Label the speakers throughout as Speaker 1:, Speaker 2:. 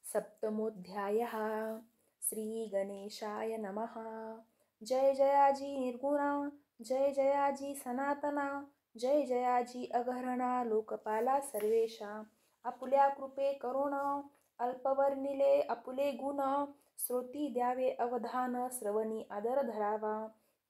Speaker 1: सप्तमोऽध्यायः। श्रीगणेशाय नमः। जय जयाजी निर्गुणा, जय जयाजी सनातना, जय जयाजी अघरणा लोकपाला सर्वेशा। आपुल्या कृपे करुण अल्पवर्णिले आपुले गुण, श्रोती द्यावे अवधान श्रवणी आदर धरावा।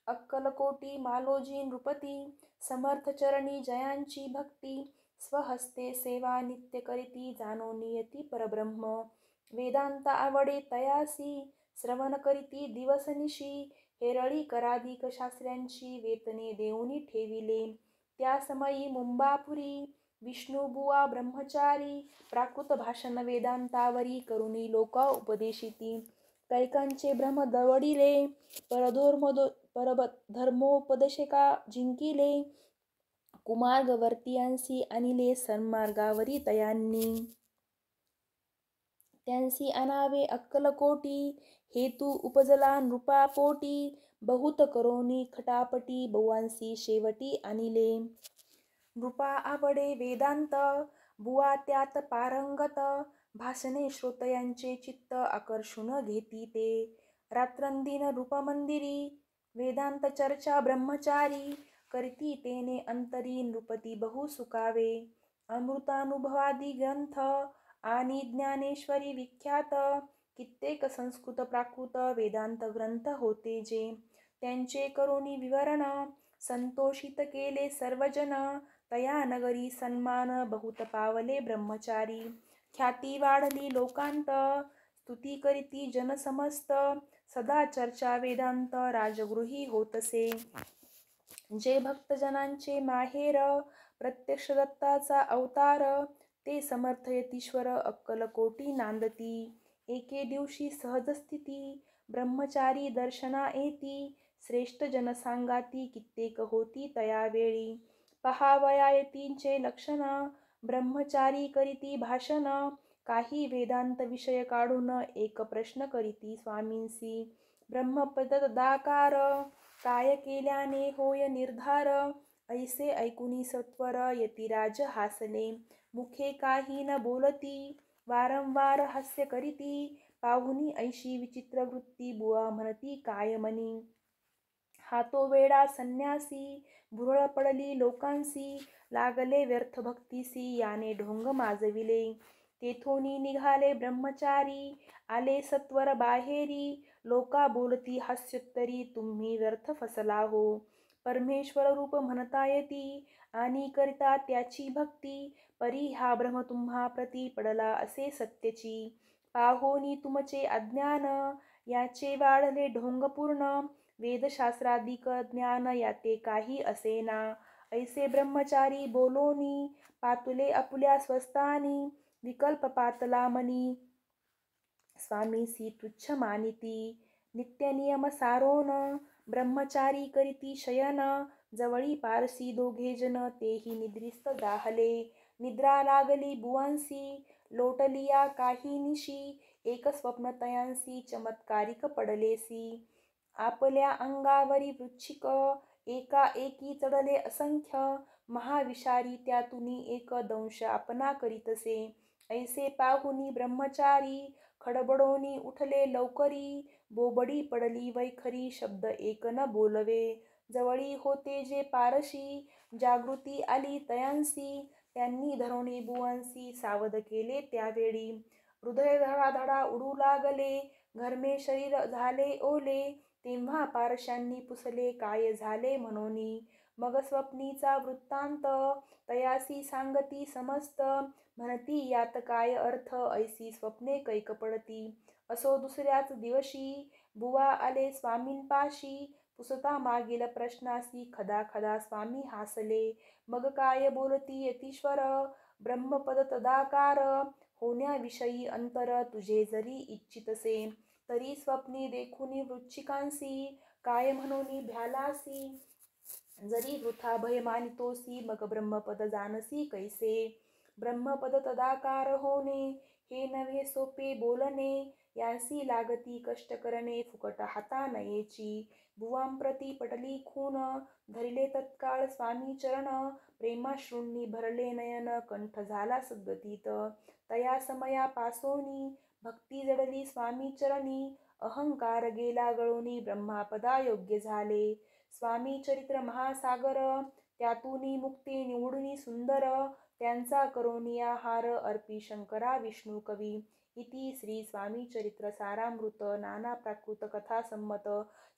Speaker 1: अक्कलकोटी मालोजी नृपती, समर्थ चरणी जयांची भक्ती, स्वहस्ते सेवा नित्य करीती जाणो नियती परब्रह्म। वेदांत आवडे तयासी, श्रवण करीती दिवसनिशी, हेरळी कराधिक शास्त्र्यांची वेतने देऊनी ठेविले। त्या समयी मुंबापुरी विष्णुबुवा ब्रह्मचारी, प्राकृत भाषण वेदांतावरी करुणी लोका उपदेशिती। कैकांचे ब्रह्म दवडिले, परधर्मोपदेशिका जिंकिले, कुमार्गवर्तीयांसी आणिले सन्मार्गावरी तयांनी। त्यांसी आणावे अक्कलकोटी, हेतू उपजला नृपापोटी, बहुत करोनी खटापटी बुवांसी शेवटी आणिले। नृपा आवडे वेदांत, बुवा त्यात पारंगत, भाषणे श्रोतयांचे चित्त आकर्षून घेती ते। रात्रंदिन नृपमंदिरी, वेदांत चर्चा ब्रह्मचारी, करीती तेने अंतरी नृपती बहु सुखावे। अमृतानुभवादी ग्रंथ आणि ज्ञानेश्वरी विख्यात, कित्येक संस्कृत प्राकृत वेदांत ग्रंथ होते जे। त्यांचे करुणी विवरण संतोषित केले सर्वजन, तया नगरी सन्मान बहुत पावले ब्रह्मचारी। ख्याती वाढली लोकांत, स्तुती करीती जन समस्त, सदा चर्चा वेदांत राजगृही होतसे। जे भक्तजनांचे माहेर, प्रत्यक्ष दत्ताचा अवतार, ते समर्थ यतीश्वर अक्कलकोटी नांदती। एके दिवशी सहजस्थिती, ब्रह्मचारी दर्शना येती, श्रेष्ठ जन सांगाती कित्येक होती तयावेळी। पहावया यतींचे लक्षण, ब्रह्मचारी करीती भाषण, काही वेदांत विषय काढून एक प्रश्न करीती स्वामींसी। ब्रह्मपद तदाकार, काय केल्याने होय निर्धार, ऐसे ऐकुनी सत्वर यतिराज हासले। मुखे काही न बोलती, वारंवार हास्य करीती, पाहुनी ऐशी विचित्र वृत्ती बुवा म्हणती काय मनी। हा तो वेडा संन्यासी, भुरळ पडली लोकांसी, लागले व्यर्थ भक्तीसी याने ढोंग माजविले। तेथोनी निघाले ब्रह्मचारी, आले सत्वर बाहेरी, लोका बोलती हास्योत्तरी तुम्ही व्यर्थ फसला हो। परमेश्वर रूप म्हणता येती, आणि करिता त्याची भक्ती, परी हा भ्रम तुम्हा प्रती पडला असे सत्यची। पाहोनी तुमचे अज्ञान, याचे वाढले ढोंग पूर्ण, वेदशास्त्राधिक ज्ञान याते काही असेना। ऐसे ब्रह्मचारी बोलोनी, पातुले आपुल्या स्वस्थानी, विकल्प पातला मनी, स्वामीसी तुच्छ मानिती। नित्य नियम सारोन, ब्रह्मचारी करीती शयन, जवळी पारसी दोघे जन तेही निद्रिस्त जाहले। निद्रा लागली बुवांसी, लोटलिया काही निशी, एक स्वप्न तयांसी चमत्कारिक पडलेसी। आपल्या अंगावरी वृश्चिक, एका एकी चढले असंख्य, महाविषारी त्यातुनी एक दंश आपणा करीतसे। ऐसे पाहुनी ब्रह्मचारी, खडबडोनी उठले लवकरी, बोबडी पडली वैखरी शब्द एक न बोलवे। जवळी होते जे पारशी, जागृती आली तयांसी, त्यांनी धरोनी बुवांसी सावध केले त्यावेळी। हृदय धडाधडा उडू लागले, घरमे शरीर झाले ओले, तेव्हा पारशांनी पुसले काय झाले म्हणोनी। मग स्वप्नीचा वृत्तांत, तयासी सांगती समस्त, म्हणती यात काय अर्थ ऐसी स्वप्ने कैक पडती। असो दुसऱ्याच दिवशी, बुवा आले स्वामींपाशी, पुसता मागील प्रश्नासी खदा खदा स्वामी हासले। मग काय बोलती यतीश्वर, ब्रह्मपद तदाकार, होण्याविषयी अंतर तुझे जरी इच्छितसे, तरी स्वप्नी देखुनी वृश्चिकांसी, काय म्हणूनी भ्यालासी। जरी वृथा भय मानितोसी, मग ब्रह्मपद जानसी कैसे। ब्रह्मपद तदाकार होणे, हे नव्हे सोपे बोलणे, यांसी लागती कष्ट करणे, फुकट हाता नयेची. भुवांप्रती पटली खून, धरिले तत्काळ स्वामी चरण. प्रेमाश्रूंनी भरले नयन, कंठ झाला सद्गतीत. तया समया पासोनी, भक्ती जडली स्वामी चरणी. अहंकार गेला गळोनी, ब्रह्मापदा योग्य झाले. स्वामी चरित्र महासागर, त्यातूनी मुक्ती निवडुनी सुंदर. त्यांचा करोनिया हार, अर्पी शंकरा विष्णू कवी. इति श्री स्वामी चरित्र सारामृत नाना प्राकृत कथा संमत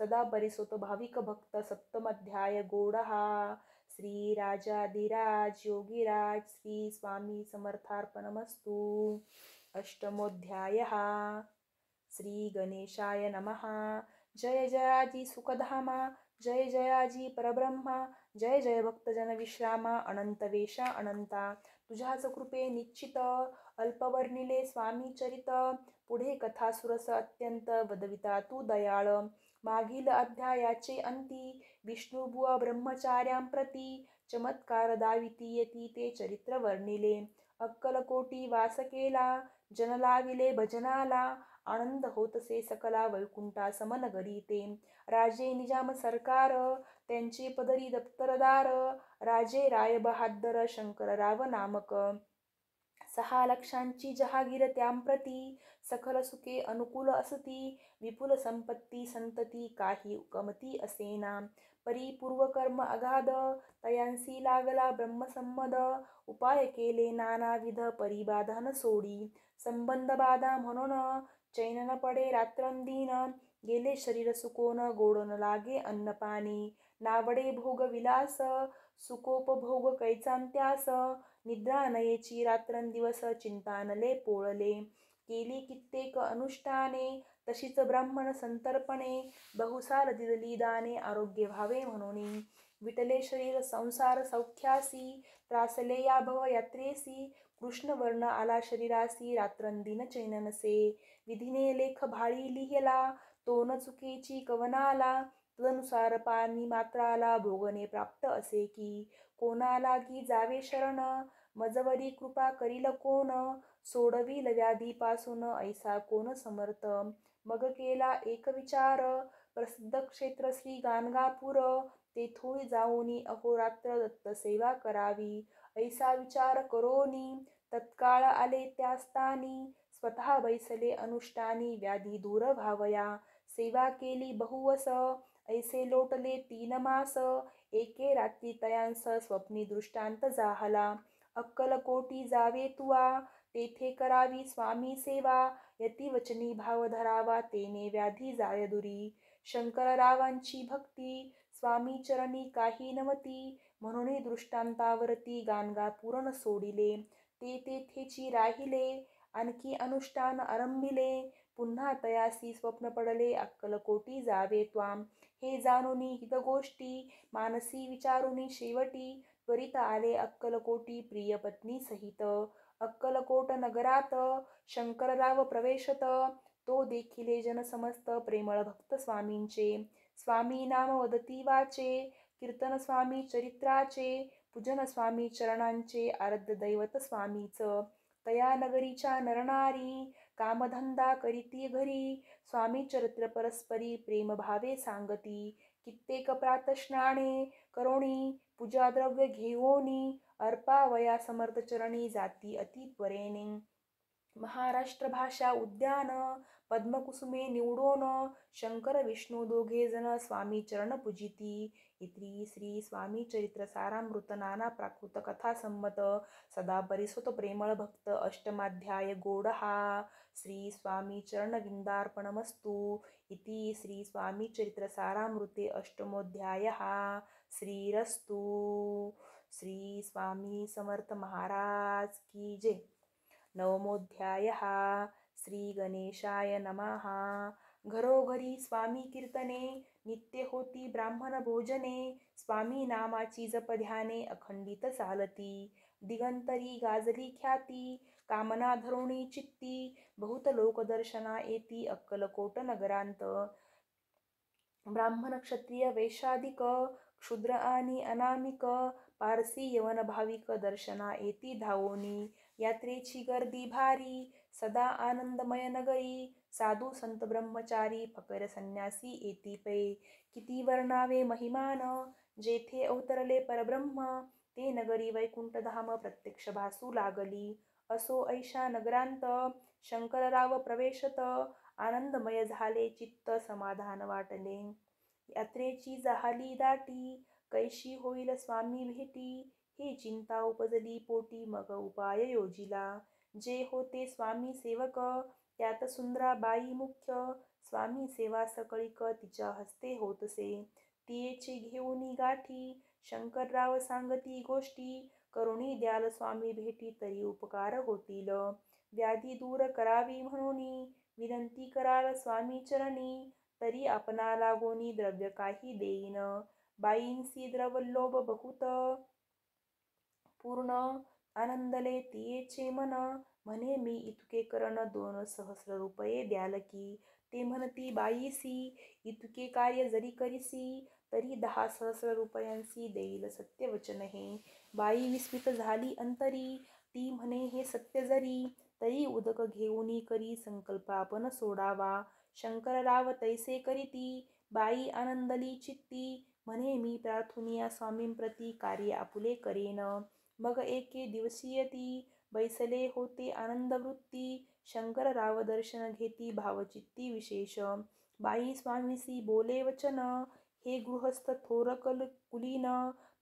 Speaker 1: सदा परिसोत भाविक भक्त सप्तमध्याय गोडहा. श्री राजाधिराज योगीराज श्री स्वामी समर्थार्पणमस्तु. अष्टमोऽध्यायः. श्री गणेशाय नमः. जय जयाजी सुखधामा, जय जयाजी परब्रह्मा, जय जय भक्तजन विश्रामा. अनंत वेशा अनंता, तुझ्याच कृपे निश्चित. अल्पवर्णिले स्वामी चरित, पुढे कथा सुरस अत्यंत. वदविता तू दयाळ, मागील अध्यायाचे अंती. विष्णुबुवा ब्रह्मचार्यांप्रती, चमत्कार दाविती येती ते चरित्र वर्णिले. अक्कलकोटी वास केला, जन लाविले भजनाला. आनंद होतसे सकला, वैकुंठा समनगरी ते. राजे निजाम सरकार, त्यांचे पदरी दप्तरदार. राजे राय बहादर, शंकरराव नामक. 6 लक्षांची जहागीर त्यांप्रती, सखल सुखे अनुकूल असती. विपुल संपत्ती संतती, काही गमती असेना. परी पूर्वकर्म अगाध, तयांसी लागला ब्रह्मसंमद. उपाय केले नानाविध, परिबाधा सोडी. संबंध बाधा म्हणून, चैन न पडे रात्रंदीन. गेले शरीर सुकोन, गोड न लागे अन्नपाणी. नावडे भोग विलास, सुखोपभोग कैचांत्यास. निद्रा नयेची रात्रंदिवस, चिंतानले पोळले. केली कित्येक अनुष्ठाने, तशीच ब्राह्मण संतर्पणे. बहुसाल दिदली दाने, आरोग्य व्हावे म्हणून. विटले शरीर संसार सौख्यासी, त्रासले या भव यात्रेसी. कृष्णवर्ण आला शरीरासी, रात्रंदिन चैन नसे. विधीने लेख भाळी लिहिला, तो न चुकीची कवनाला. तदनुसार पाणी मात्राला, भोगणे प्राप्त असे की. कोणाला की जावे शरण, मजवरी कृपा करील कोण. सोडविल व्याधीपासून, ऐसा कोण समर्थ. मग केला एक विचार, प्रसिद्ध क्षेत्र श्री गाणगापूर. तेथोळी जाऊनी अहोरात्र दत्त सेवा करावी. ऐसा विचार करोनी, तत्काळ आले त्या स्थानी. स्वतः बैसले अनुष्ठानी, व्याधी दूर व्हावया. सेवा केली बहुवस, ऐसे लोटले 3 मास. एके रात्री तयांस, स्वप्नी दृष्टांत जाहला. अक्कलकोटी जावे तुवा, तेथे करावी स्वामी सेवा. यतिवचनी भाव धरावा, तेने व्याधी जाय दुरी. शंकररावांची भक्ती, स्वामी चरणी काही नवती. म्हणून दृष्टांतावरती, गाणगापूरन सोडिले. ते तेथेची राहिले, आणखी अनुष्ठान आरंभिले. पुन्हा तयासी स्वप्न पडले, अक्कलकोटी जावे त्वाम. हे जाणुनी हितगोष्टी, मानसी विचारुनी शेवटी. त्वरित आले अक्कलकोटी, प्रिय पत्नी सहित. अक्कलकोट नगरात, शंकरराव प्रवेशत. तो देखिले जन समस्त, प्रेमळ भक्त स्वामींचे. स्वामी नाम वदती वाचे, कीर्तन स्वामी चरित्राचे. पूजन स्वामी चरणांचे, आराध्य दैवत स्वामीच. तया नगरीच्या नरनारी, कामधंदा करीती घरी. स्वामी चरित्र परस्परी, प्रेमभावे सांगती. कित्येक प्रातस्नाने करोणी, पूजाद्रव्य घेवोनी. अर्पावया समर्थ चरणी, जाती अति त्वरेने. महाराष्ट्र भाषा उद्यान, पद्मकुसुमे निवडोन. शंकर विष्णू दोघे जण, स्वामी चरण पूजिती. इति श्री स्वामी चरित्र सारामृत नाना प्राकृत कथा संमत सदा परिसुत प्रेमळ भक्त अष्टमाध्याय गोडहा. श्री स्वामी चरणविंदार्पणमस्तु. इति श्री स्वामी चरित्र सारामृते अष्टमोऽध्यायः. श्रीरस्तु. श्री स्वामी समर्थ महाराज की जय. नवमोऽध्यायः. श्री गणेशाय नमः. घरोघरी स्वामी कीर्तने, नित्य होती ब्राह्मण भोजने. स्वामी नामाची जप ध्याने, अखंडित चालती. दिगंतरी गाजली ख्याती, कामना धरुणी चित्ती. बहुत लोक दर्शना येती, अक्कलकोट नगरांत. ब्राह्मण क्षत्रिय वैशाधिक, क्षुद्र आणि अनामिक. पारसी यवन भाविक, दर्शना येती धावोनी. यात्रेची गर्दी भारी, सदा आनंदमय नगरी, साधू संत ब्रह्मचारी फकीर संन्यासी येती पै. किती वर्णावे महिमान, जेथे अवतरले परब्रह्म, ते नगरी वैकुंठ धाम प्रत्यक्ष भासू लागली. असो ऐशा नगरांत शंकरराव प्रवेशत, आनंदमय झाले चित्त समाधान वाटले. यात्रेची झाली दाटी, कैशी होईल स्वामी भेटी, ही चिंता उपजली पोटी मग उपाय योजिला. जे होते स्वामी सेवक, त्यात सुंदराबाई मुख्य, स्वामी सेवा सकळीक तिच्या हस्ते होतसे. तियेचे घेऊनी गाठी, शंकरराव सांगती गोष्टी, करुणी द्याल स्वामी भेटी तरी उपकार होतील. व्याधी दूर करावी म्हणूनी, विनंती कराल स्वामी चरणी, तरी आपणा लागोनी द्रव्य काही देईन. बाईंसी द्रवलोभ बहुत, पूर्ण आनंदले तियेचे मन, म्हणे मी इतके करण 2 सहस्र रुपये द्याल की. ते म्हणती बाईसी, इतके कार्य जरी करीसी, तरी 10 सहस्र रुपयांसी देईल सत्यवचन हे. बाई विस्मित झाली अंतरी, ती म्हणे हे सत्य जरी, तरी उदक घेऊनी करी संकल्प आपण सोडावा. शंकरराव तैसे करीती, बाई आनंदली चित्ती, म्हणे मी प्रार्थुनिया स्वामींप्रती कार्य आपुले करेन. मग एके दिवशी ती बैसले होते आनंदवृत्ती, शंकरराव दर्शन घेती भावचित्ती विशेष. बाई स्वामीसी बोले वचन, हे गृहस्थ थोर कुलीन,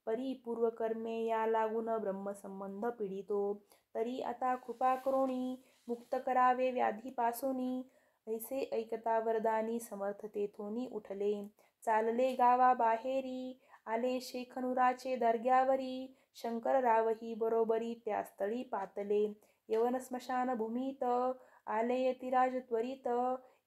Speaker 1: परी पूर्वकर्मे या लागून ब्रह्मसंबंध पीडितो. तरी आता कृपा करोनी, मुक्त करावे व्याधीपासोनी. ऐसे ऐकता वरदानी समर्थ तेथोनी उठले. चालले गावा बाहेरी, आले शेखनुराचे दर्ग्यावरी. शंकररावही बरोबरी त्या स्थळी पातले. यवन स्मशान भूमीत, आले यतिराज त्वरित.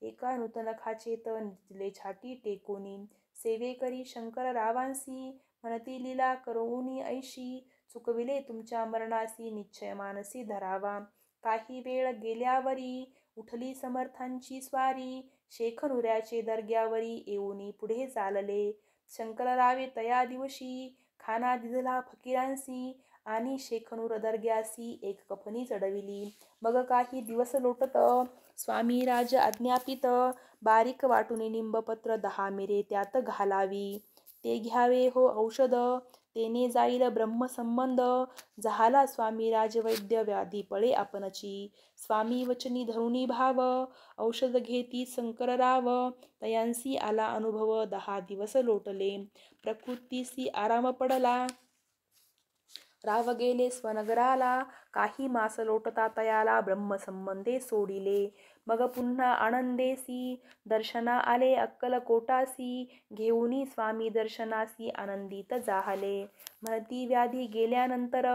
Speaker 1: एका नूतन खाचेत निजले छाटी टेकोनी. सेवेकरी शंकररावांसी, म्हणती लीला करोनी ऐशी. चुकविले तुमच्या मरणासी निश्चय मानसी धरावा. काही वेळ गेल्यावरी, उठली समर्थांची स्वारी. शेखनुऱ्याचे दर्ग्यावरी येऊनी पुढे चालले. शंकररावे तया दिवशी, खाना दिधला फकीरांसी, आणि शेखनूर दर्ग्यासी एक कफनी चढविली. मग काही दिवस लोटत, स्वामी राज आज्ञापित, बारीक वाटून निंबपत्र 10 मिरे त्यात घालावी. ते घ्यावे हो औषध, तेने जाईल ब्रह्मसंबंध. झाला स्वामी राजवैद्य व्याधी पळे आपणची. स्वामी वचनी धरुणी भाव, औषध घेती शंकरराव. तयांसी आला अनुभव 10 दिवस लोटले. प्रकृतीसी आराम पडला, राव गेले स्वनगराला. काही मास लोटता तयाला ब्रह्मसंबंधे सोडिले. मग पुन्हा आनंदेसी, दर्शना आले अक्कलकोटासी. घेऊनी स्वामी दर्शनासी आनंदित जाहले. म्हणती व्याधी गेल्यानंतर,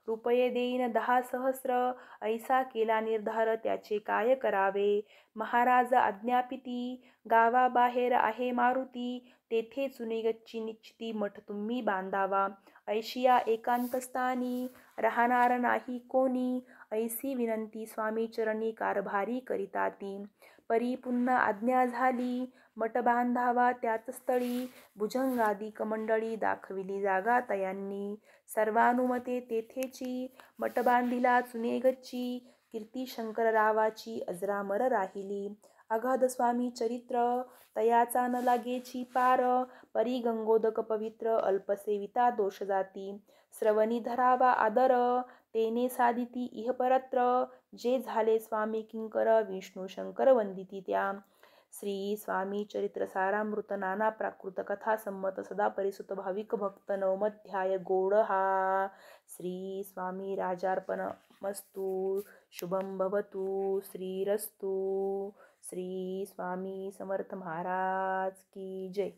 Speaker 1: रुपये देईन 10 सहस्र. ऐसा केला निर्धार त्याचे काय करावे. महाराज आज्ञापिती, गावाबाहेर आहे मारुती. तेथे चुनी गच्ची निश्चिती मठ तुम्ही बांधावा. ऐशिया एकांतस्थानी, राहणार नाही कोणी. ऐसी विनंती स्वामी चरणी कारभारी करिता ती. परी पुन्हा आज्ञा झाली, मठ बांधावा त्याच स्थळी. भुजंगादिक मंडळी दाखविली जागा तयांनी. सर्वानुमते तेथेची, मठ बांधिला चुने गच्ची. कीर्ती शंकररावाची अजरामर राहिली. अगाध स्वामी चरित्र, तयाचा न लागेची पार. परी गंगोदक पवित्र, अल्पसेविता दोष जाती. श्रवणी धरावा आदर, तेने साधिती इहपरत्र. जे झाले स्वामी किंकर, विष्णू शंकर वंदिती त्या. श्री स्वामी चरित्र सारामृत नाना प्राकृत कथा संमत सदा परिसुत भाविक भक्त नवमध्याय गोड हा. श्री स्वामी राजार्पणमस्तु. शुभं भवतु. श्रीरस्तु. श्री स्वामी समर्थ महाराज की जय.